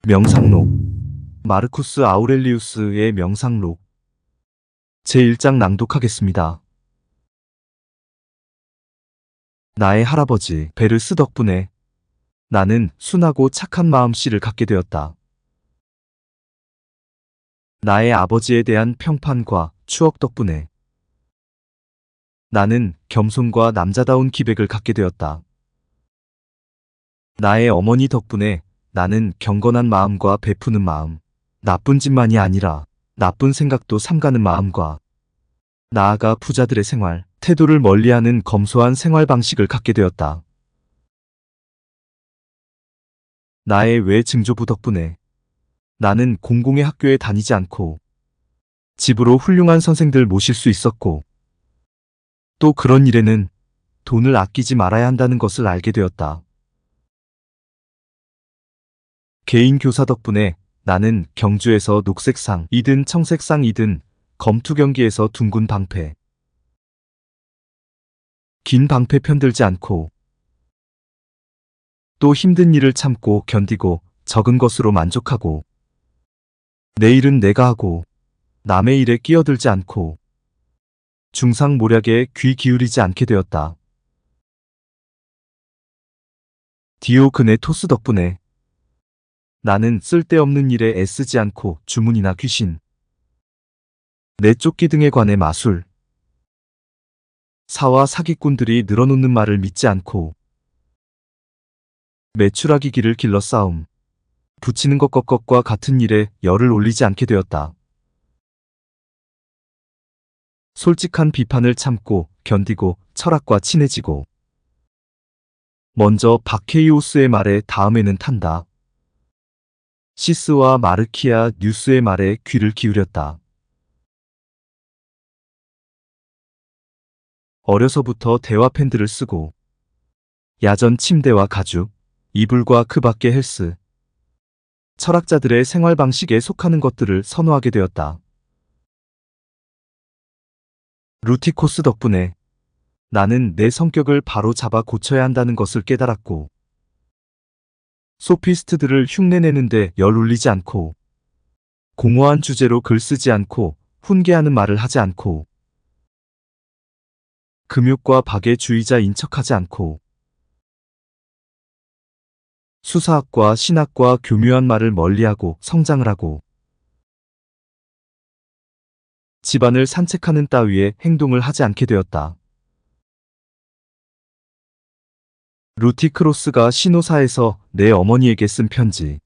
명상록. 마르쿠스 아우렐리우스의 명상록. 제1장 낭독하겠습니다. 나의 할아버지 베르스 덕분에 나는 순하고 착한 마음씨를 갖게 되었다. 나의 아버지에 대한 평판과 추억 덕분에 나는 겸손과 남자다운 기백을 갖게 되었다. 나의 어머니 덕분에 나는 경건한 마음과 베푸는 마음, 나쁜 짓만이 아니라 나쁜 생각도 삼가는 마음과 나아가 부자들의 생활, 태도를 멀리하는 검소한 생활 방식을 갖게 되었다. 나의 외 증조부 덕분에 나는 공공의 학교에 다니지 않고 집으로 훌륭한 선생들 모실 수 있었고, 또 그런 일에는 돈을 아끼지 말아야 한다는 것을 알게 되었다. 개인 교사 덕분에 나는 경주에서 녹색상이든 청색상이든 검투 경기에서 둥근 방패, 긴 방패 편들지 않고 또 힘든 일을 참고 견디고 적은 것으로 만족하고 내 일은 내가 하고 남의 일에 끼어들지 않고 중상모략에 귀 기울이지 않게 되었다. 디오그네토스 덕분에 나는 쓸데없는 일에 애쓰지 않고 주문이나 귀신, 내쫓기 등에 관해 마술, 사와 사기꾼들이 늘어놓는 말을 믿지 않고 매출하기 길을 길러 싸움, 붙이는 것과 같은 일에 열을 올리지 않게 되었다. 솔직한 비판을 참고 견디고 철학과 친해지고 먼저 바케이오스의 말에 다음에는 탄다. 시스와 마르키아 뉴스의 말에 귀를 기울였다. 어려서부터 대화 펜들을 쓰고 야전 침대와 가죽, 이불과 그 밖의 헬스, 철학자들의 생활 방식에 속하는 것들을 선호하게 되었다. 루티코스 덕분에 나는 내 성격을 바로 잡아 고쳐야 한다는 것을 깨달았고, 소피스트들을 흉내내는데 열 올리지 않고, 공허한 주제로 글 쓰지 않고, 훈계하는 말을 하지 않고, 금욕과 박의 주의자인 척하지 않고, 수사학과 신학과 교묘한 말을 멀리하고 성장을 하고, 집안을 산책하는 따위의 행동을 하지 않게 되었다. 루티크로스가 시노사에서 내 어머니에게 쓴 편지처럼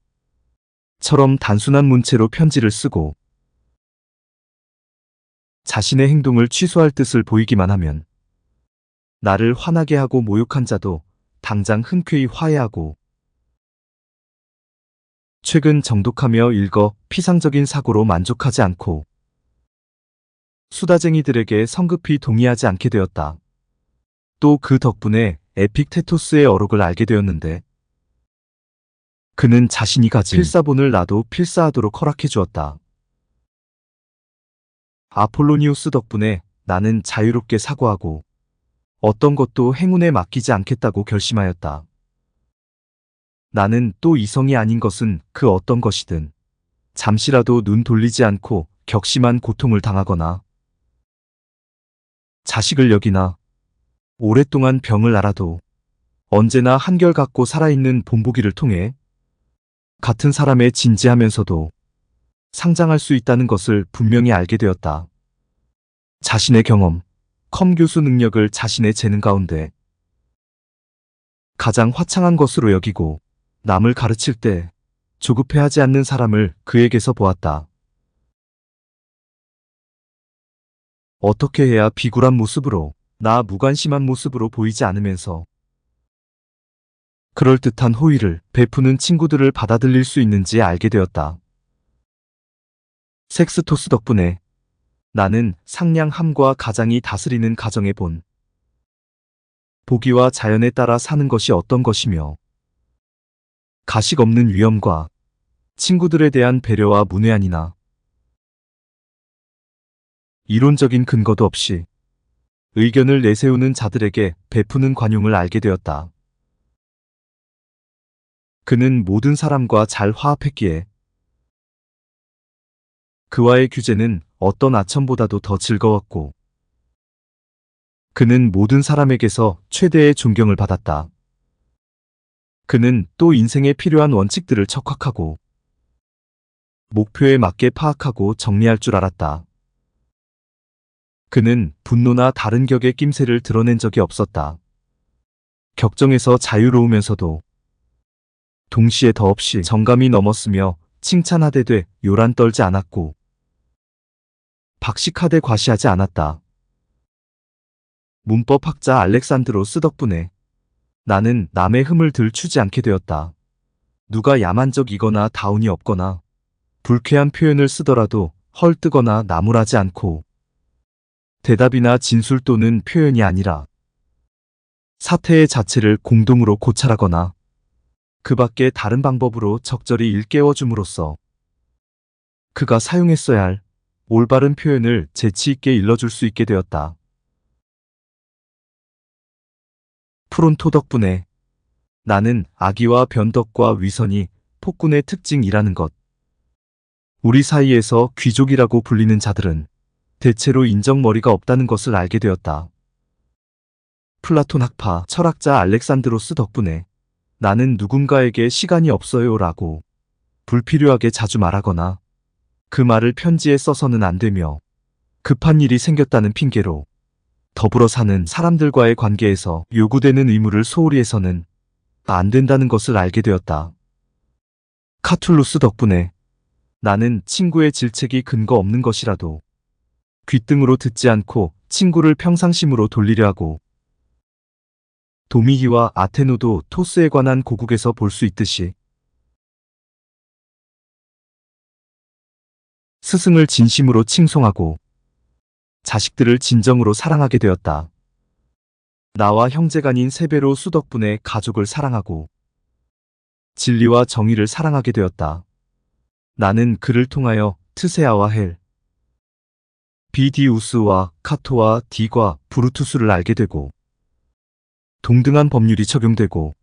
단순한 문체로 편지를 쓰고 자신의 행동을 취소할 뜻을 보이기만 하면 나를 화나게 하고 모욕한 자도 당장 흔쾌히 화해하고, 최근 정독하며 읽어 피상적인 사고로 만족하지 않고 수다쟁이들에게 성급히 동의하지 않게 되었다. 또 그 덕분에 에픽테토스의 어록을 알게 되었는데, 그는 자신이 가진 필사본을 나도 필사하도록 허락해 주었다. 아폴로니우스 덕분에 나는 자유롭게 사고하고 어떤 것도 행운에 맡기지 않겠다고 결심하였다. 나는 또 이성이 아닌 것은 그 어떤 것이든 잠시라도 눈 돌리지 않고 격심한 고통을 당하거나 자식을 여기나 오랫동안 병을 앓아도 언제나 한결같고 살아있는 본보기를 통해 같은 사람에 진지하면서도 상장할 수 있다는 것을 분명히 알게 되었다. 자신의 경험, 컴교수 능력을 자신의 재능 가운데 가장 화창한 것으로 여기고 남을 가르칠 때 조급해하지 않는 사람을 그에게서 보았다. 어떻게 해야 비굴한 모습으로, 나 무관심한 모습으로 보이지 않으면서 그럴듯한 호의를 베푸는 친구들을 받아들일 수 있는지 알게 되었다. 섹스토스 덕분에 나는 상냥함과 가장이 다스리는 가정의 본, 보기와 자연에 따라 사는 것이 어떤 것이며 가식 없는 위엄과 친구들에 대한 배려와 문외한이나 이론적인 근거도 없이 의견을 내세우는 자들에게 베푸는 관용을 알게 되었다. 그는 모든 사람과 잘 화합했기에 그와의 규제는 어떤 아첨보다도 더 즐거웠고 그는 모든 사람에게서 최대의 존경을 받았다. 그는 또 인생에 필요한 원칙들을 척확하고 목표에 맞게 파악하고 정리할 줄 알았다. 그는 분노나 다른 격의 낌새를 드러낸 적이 없었다. 격정에서 자유로우면서도 동시에 더없이 정감이 넘었으며 칭찬하되되 요란 떨지 않았고 박식하되 과시하지 않았다. 문법학자 알렉산드로스 덕분에 나는 남의 흠을 들추지 않게 되었다. 누가 야만적이거나 다운이 없거나 불쾌한 표현을 쓰더라도 헐뜨거나 나무라지 않고 대답이나 진술 또는 표현이 아니라 사태의 자체를 공동으로 고찰하거나 그 밖에 다른 방법으로 적절히 일깨워 줌으로써 그가 사용했어야 할 올바른 표현을 재치 있게 일러줄 수 있게 되었다. 프론토 덕분에 나는 악의와 변덕과 위선이 폭군의 특징이라는 것. 우리 사이에서 귀족이라고 불리는 자들은 대체로 인정머리가 없다는 것을 알게 되었다. 플라톤 학파 철학자 알렉산드로스 덕분에 나는 누군가에게 시간이 없어요 라고 불필요하게 자주 말하거나 그 말을 편지에 써서는 안 되며 급한 일이 생겼다는 핑계로 더불어 사는 사람들과의 관계에서 요구되는 의무를 소홀히 해서는 안 된다는 것을 알게 되었다. 카툴루스 덕분에 나는 친구의 질책이 근거 없는 것이라도 귓등으로 듣지 않고 친구를 평상심으로 돌리려 하고 도미히와 아테노도 토스에 관한 고국에서 볼 수 있듯이 스승을 진심으로 칭송하고 자식들을 진정으로 사랑하게 되었다. 나와 형제간인 세베로수 덕분에 가족을 사랑하고 진리와 정의를 사랑하게 되었다. 나는 그를 통하여 트세아와 헬, 비디우스와 카토와 디과 브루투스를 알게 되고 동등한 법률이 적용되고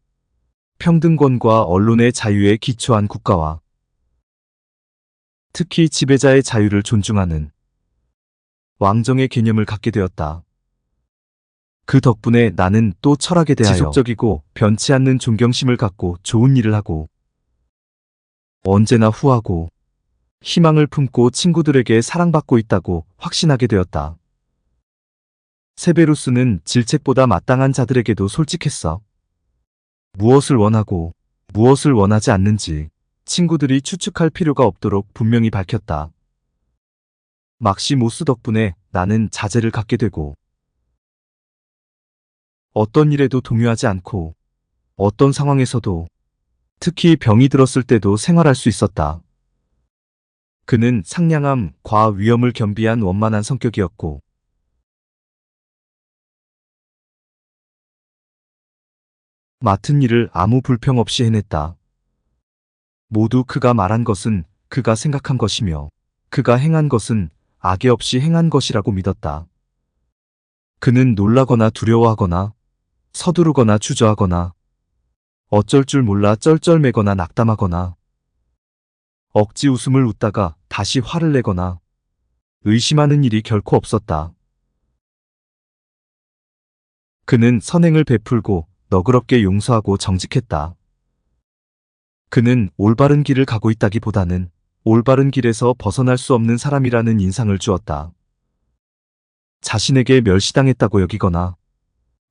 평등권과 언론의 자유에 기초한 국가와 특히 지배자의 자유를 존중하는 왕정의 개념을 갖게 되었다. 그 덕분에 나는 또 철학에 대하여 지속적이고 변치 않는 존경심을 갖고 좋은 일을 하고 언제나 후하고 희망을 품고 친구들에게 사랑받고 있다고 확신하게 되었다. 세베루스는 질책보다 마땅한 자들에게도 솔직했어. 무엇을 원하고 무엇을 원하지 않는지 친구들이 추측할 필요가 없도록 분명히 밝혔다. 막시모스 덕분에 나는 자제를 갖게 되고 어떤 일에도 동요하지 않고 어떤 상황에서도 특히 병이 들었을 때도 생활할 수 있었다. 그는 상냥함과 위험을 겸비한 원만한 성격이었고 맡은 일을 아무 불평 없이 해냈다. 모두 그가 말한 것은 그가 생각한 것이며 그가 행한 것은 악의 없이 행한 것이라고 믿었다. 그는 놀라거나 두려워하거나 서두르거나 주저하거나 어쩔 줄 몰라 쩔쩔매거나 낙담하거나 억지 웃음을 웃다가 다시 화를 내거나 의심하는 일이 결코 없었다. 그는 선행을 베풀고 너그럽게 용서하고 정직했다. 그는 올바른 길을 가고 있다기보다는 올바른 길에서 벗어날 수 없는 사람이라는 인상을 주었다. 자신에게 멸시당했다고 여기거나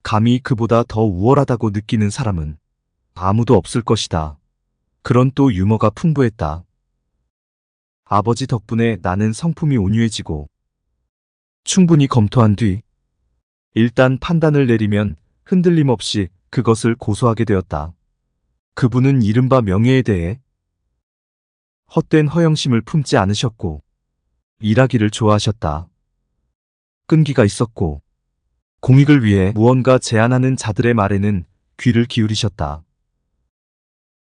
감히 그보다 더 우월하다고 느끼는 사람은 아무도 없을 것이다. 그런 또 유머가 풍부했다. 아버지 덕분에 나는 성품이 온유해지고 충분히 검토한 뒤 일단 판단을 내리면 흔들림 없이 그것을 고소하게 되었다. 그분은 이른바 명예에 대해 헛된 허영심을 품지 않으셨고 일하기를 좋아하셨다. 끈기가 있었고 공익을 위해 무언가 제안하는 자들의 말에는 귀를 기울이셨다.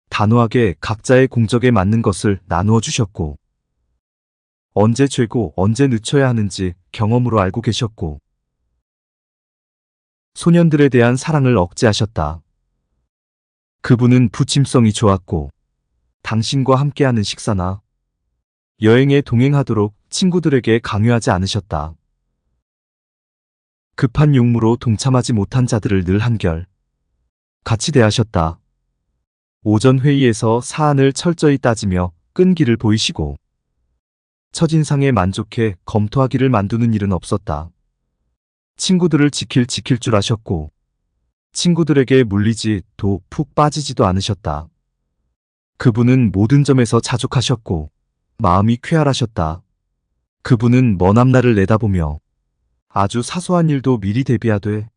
단호하게 각자의 공적에 맞는 것을 나누어 주셨고 언제 죄고 언제 늦춰야 하는지 경험으로 알고 계셨고 소년들에 대한 사랑을 억제하셨다. 그분은 부침성이 좋았고 당신과 함께하는 식사나 여행에 동행하도록 친구들에게 강요하지 않으셨다. 급한 용무로 동참하지 못한 자들을 늘 한결 같이 대하셨다. 오전 회의에서 사안을 철저히 따지며 끈기를 보이시고 첫인상에 만족해 검토하기를 만두는 일은 없었다. 친구들을 지킬 줄 아셨고 친구들에게 물리지도 푹 빠지지도 않으셨다. 그분은 모든 점에서 자족하셨고 마음이 쾌활하셨다. 그분은 먼 앞날을 내다보며 아주 사소한 일도 미리 대비하되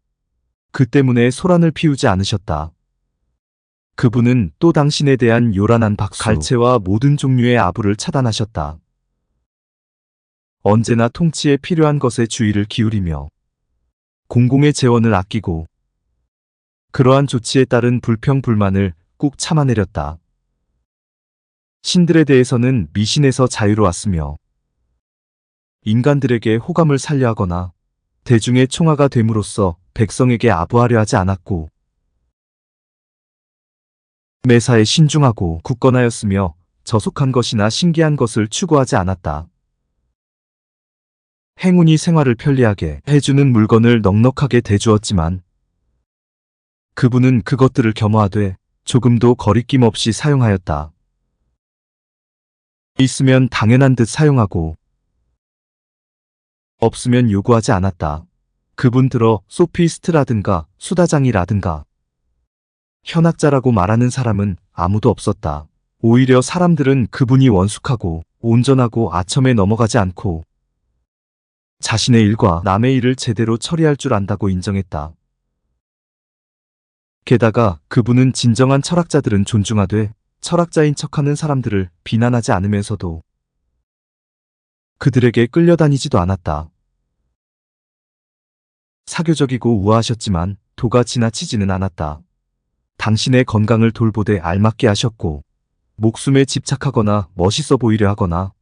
그 때문에 소란을 피우지 않으셨다. 그분은 또 당신에 대한 요란한 박수, 갈채와 모든 종류의 아부를 차단하셨다. 언제나 통치에 필요한 것에 주의를 기울이며 공공의 재원을 아끼고 그러한 조치에 따른 불평불만을 꾹 참아내렸다. 신들에 대해서는 미신에서 자유로웠으며 인간들에게 호감을 살려하거나 대중의 총화가 됨으로써 백성에게 아부하려 하지 않았고 매사에 신중하고 굳건하였으며 저속한 것이나 신기한 것을 추구하지 않았다. 행운이 생활을 편리하게 해주는 물건을 넉넉하게 대주었지만 그분은 그것들을 겸허하되 조금도 거리낌 없이 사용하였다. 있으면 당연한 듯 사용하고 없으면 요구하지 않았다. 그분 들어 소피스트라든가 수다장이라든가 현학자라고 말하는 사람은 아무도 없었다. 오히려 사람들은 그분이 원숙하고 온전하고 아첨에 넘어가지 않고 자신의 일과 남의 일을 제대로 처리할 줄 안다고 인정했다. 게다가 그분은 진정한 철학자들은 존중하되 철학자인 척하는 사람들을 비난하지 않으면서도 그들에게 끌려다니지도 않았다. 사교적이고 우아하셨지만 도가 지나치지는 않았다. 당신의 건강을 돌보되 알맞게 하셨고 목숨에 집착하거나 멋있어 보이려 하거나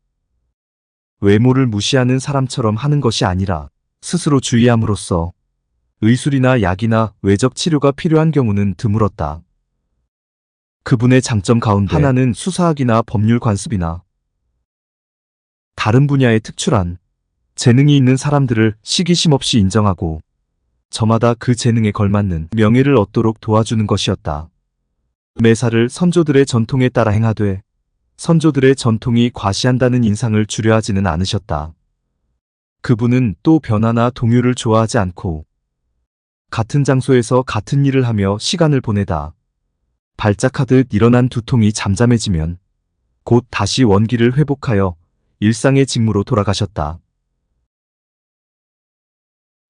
외모를 무시하는 사람처럼 하는 것이 아니라 스스로 주의함으로써 의술이나 약이나 외적 치료가 필요한 경우는 드물었다. 그분의 장점 가운데 하나는 수사학이나 법률 관습이나 다른 분야에 특출한 재능이 있는 사람들을 시기심 없이 인정하고 저마다 그 재능에 걸맞는 명예를 얻도록 도와주는 것이었다. 매사를 선조들의 전통에 따라 행하되 선조들의 전통이 과시한다는 인상을 주려하지는 않으셨다. 그분은 또 변화나 동요를 좋아하지 않고 같은 장소에서 같은 일을 하며 시간을 보내다 발작하듯 일어난 두통이 잠잠해지면 곧 다시 원기를 회복하여 일상의 직무로 돌아가셨다.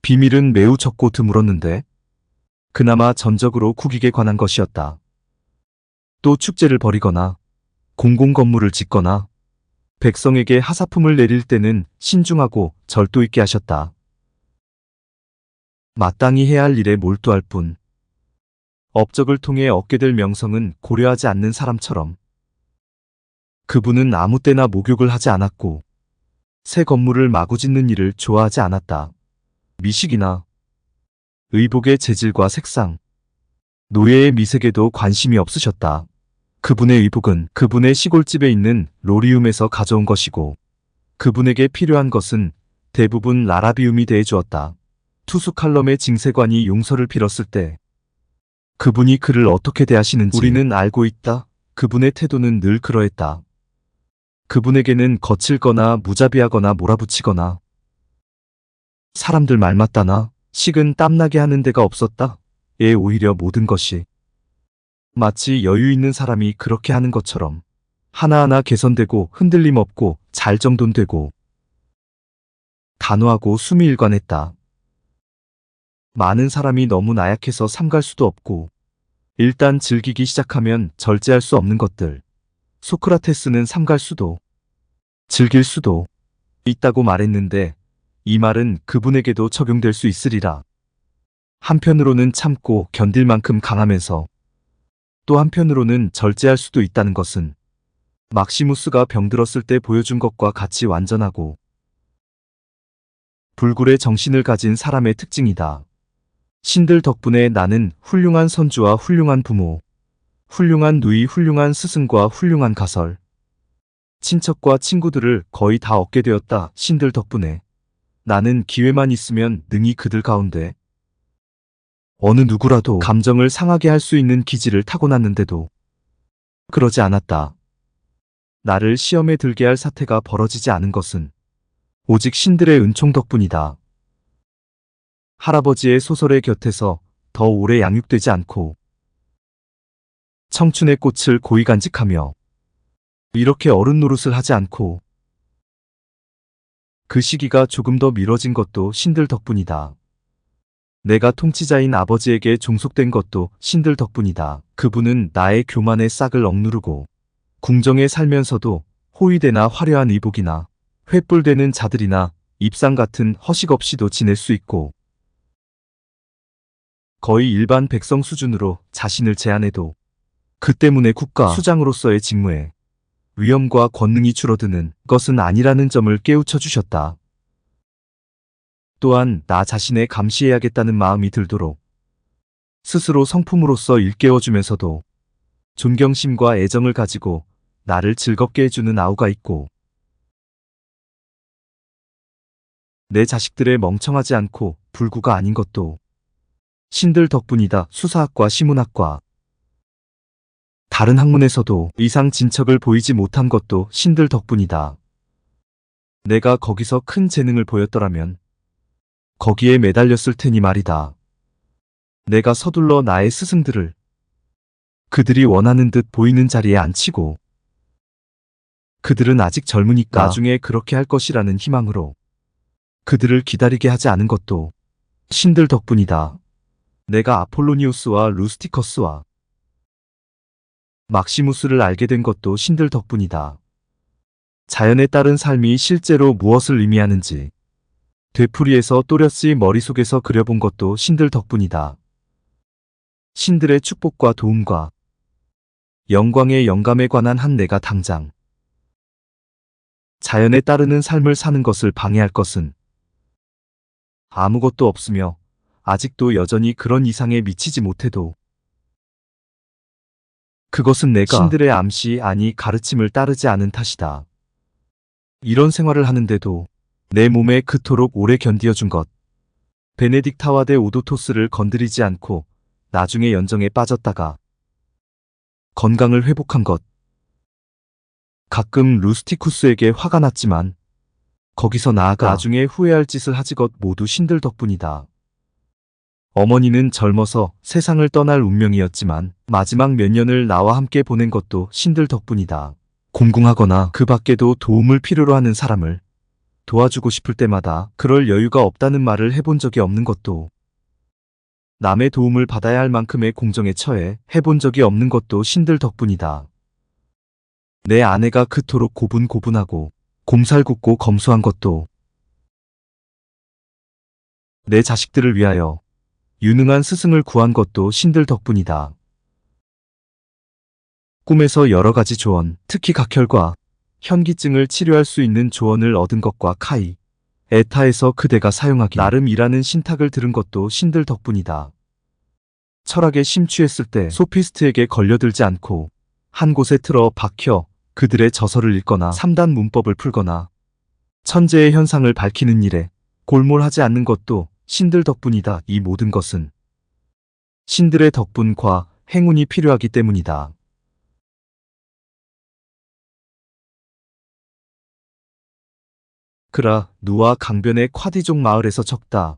비밀은 매우 적고 드물었는데 그나마 전적으로 국익에 관한 것이었다. 또 축제를 벌이거나 공공건물을 짓거나 백성에게 하사품을 내릴 때는 신중하고 절도 있게 하셨다. 마땅히 해야 할 일에 몰두할 뿐 업적을 통해 얻게 될 명성은 고려하지 않는 사람처럼 그분은 아무 때나 목욕을 하지 않았고 새 건물을 마구 짓는 일을 좋아하지 않았다. 미식이나 의복의 재질과 색상, 노예의 미색에도 관심이 없으셨다. 그분의 의복은 그분의 시골집에 있는 로리움에서 가져온 것이고 그분에게 필요한 것은 대부분 라라비움이 대해주었다. 투수칼럼의 징세관이 용서를 빌었을 때 그분이 그를 어떻게 대하시는지 우리는 알고 있다. 그분의 태도는 늘 그러했다. 그분에게는 거칠거나 무자비하거나 몰아붙이거나 사람들 말 맞다나 식은 땀나게 하는 데가 없었다. 오히려 모든 것이 마치 여유 있는 사람이 그렇게 하는 것처럼 하나하나 개선되고 흔들림 없고 잘 정돈되고 단호하고 숨이 일관했다. 많은 사람이 너무 나약해서 삼갈 수도 없고 일단 즐기기 시작하면 절제할 수 없는 것들. 소크라테스는 삼갈 수도 즐길 수도 있다고 말했는데 이 말은 그분에게도 적용될 수 있으리라. 한편으로는 참고 견딜 만큼 강하면서 또 한편으로는 절제할 수도 있다는 것은 막시무스가 병들었을 때 보여준 것과 같이 완전하고 불굴의 정신을 가진 사람의 특징이다. 신들 덕분에 나는 훌륭한 선주와 훌륭한 부모, 훌륭한 누이, 훌륭한 스승과 훌륭한 가설, 친척과 친구들을 거의 다 얻게 되었다. 신들 덕분에 나는 기회만 있으면 능히 그들 가운데 어느 누구라도 감정을 상하게 할 수 있는 기질을 타고났는데도 그러지 않았다. 나를 시험에 들게 할 사태가 벌어지지 않은 것은 오직 신들의 은총 덕분이다. 할아버지의 소설의 곁에서 더 오래 양육되지 않고 청춘의 꽃을 고이 간직하며 이렇게 어른 노릇을 하지 않고 그 시기가 조금 더 미뤄진 것도 신들 덕분이다. 내가 통치자인 아버지에게 종속된 것도 신들 덕분이다. 그분은 나의 교만의 싹을 억누르고 궁정에 살면서도 호위대나 화려한 의복이나 횃불되는 자들이나 입상 같은 허식 없이도 지낼 수 있고 거의 일반 백성 수준으로 자신을 제한해도 그 때문에 국가 수장으로서의 직무에 위엄과 권능이 줄어드는 것은 아니라는 점을 깨우쳐 주셨다. 또한 나 자신에 감시해야겠다는 마음이 들도록 스스로 성품으로서 일깨워주면서도 존경심과 애정을 가지고 나를 즐겁게 해주는 아우가 있고 내 자식들의 멍청하지 않고 불구가 아닌 것도 신들 덕분이다. 수사학과 시문학과 다른 학문에서도 이상 진척을 보이지 못한 것도 신들 덕분이다. 내가 거기서 큰 재능을 보였더라면 거기에 매달렸을 테니 말이다. 내가 서둘러 나의 스승들을 그들이 원하는 듯 보이는 자리에 앉히고 그들은 아직 젊으니까 나중에 그렇게 할 것이라는 희망으로 그들을 기다리게 하지 않은 것도 신들 덕분이다. 내가 아폴로니우스와 루스티커스와 막시무스를 알게 된 것도 신들 덕분이다. 자연에 따른 삶이 실제로 무엇을 의미하는지 되풀이해서 또렷이 머릿속에서 그려본 것도 신들 덕분이다. 신들의 축복과 도움과 영광의 영감에 관한 한 내가 당장 자연에 따르는 삶을 사는 것을 방해할 것은 아무것도 없으며 아직도 여전히 그런 이상에 미치지 못해도 그것은 내가 신들의 암시 아니 가르침을 따르지 않은 탓이다. 이런 생활을 하는데도 내 몸에 그토록 오래 견디어준 것, 베네딕타와 데 오도토스를 건드리지 않고 나중에 연정에 빠졌다가 건강을 회복한 것, 가끔 루스티쿠스에게 화가 났지만 거기서 나아가 나중에 후회할 짓을 하지 것 모두 신들 덕분이다. 어머니는 젊어서 세상을 떠날 운명이었지만 마지막 몇 년을 나와 함께 보낸 것도 신들 덕분이다. 공궁하거나 그 밖에도 도움을 필요로 하는 사람을 도와주고 싶을 때마다 그럴 여유가 없다는 말을 해본 적이 없는 것도 남의 도움을 받아야 할 만큼의 공정에 처해 해본 적이 없는 것도 신들 덕분이다. 내 아내가 그토록 고분고분하고 곰살궂고 검소한 것도 내 자식들을 위하여 유능한 스승을 구한 것도 신들 덕분이다. 꿈에서 여러 가지 조언, 특히 각혈과 현기증을 치료할 수 있는 조언을 얻은 것과 카이, 에타에서 그대가 사용하기 나름 이라는 신탁을 들은 것도 신들 덕분이다. 철학에 심취했을 때 소피스트에게 걸려들지 않고 한 곳에 틀어 박혀 그들의 저서를 읽거나 3단 문법을 풀거나 천재의 현상을 밝히는 일에 골몰하지 않는 것도 신들 덕분이다. 이 모든 것은 신들의 덕분과 행운이 필요하기 때문이다. 그라 누와 강변의 콰디족 마을에서 적다.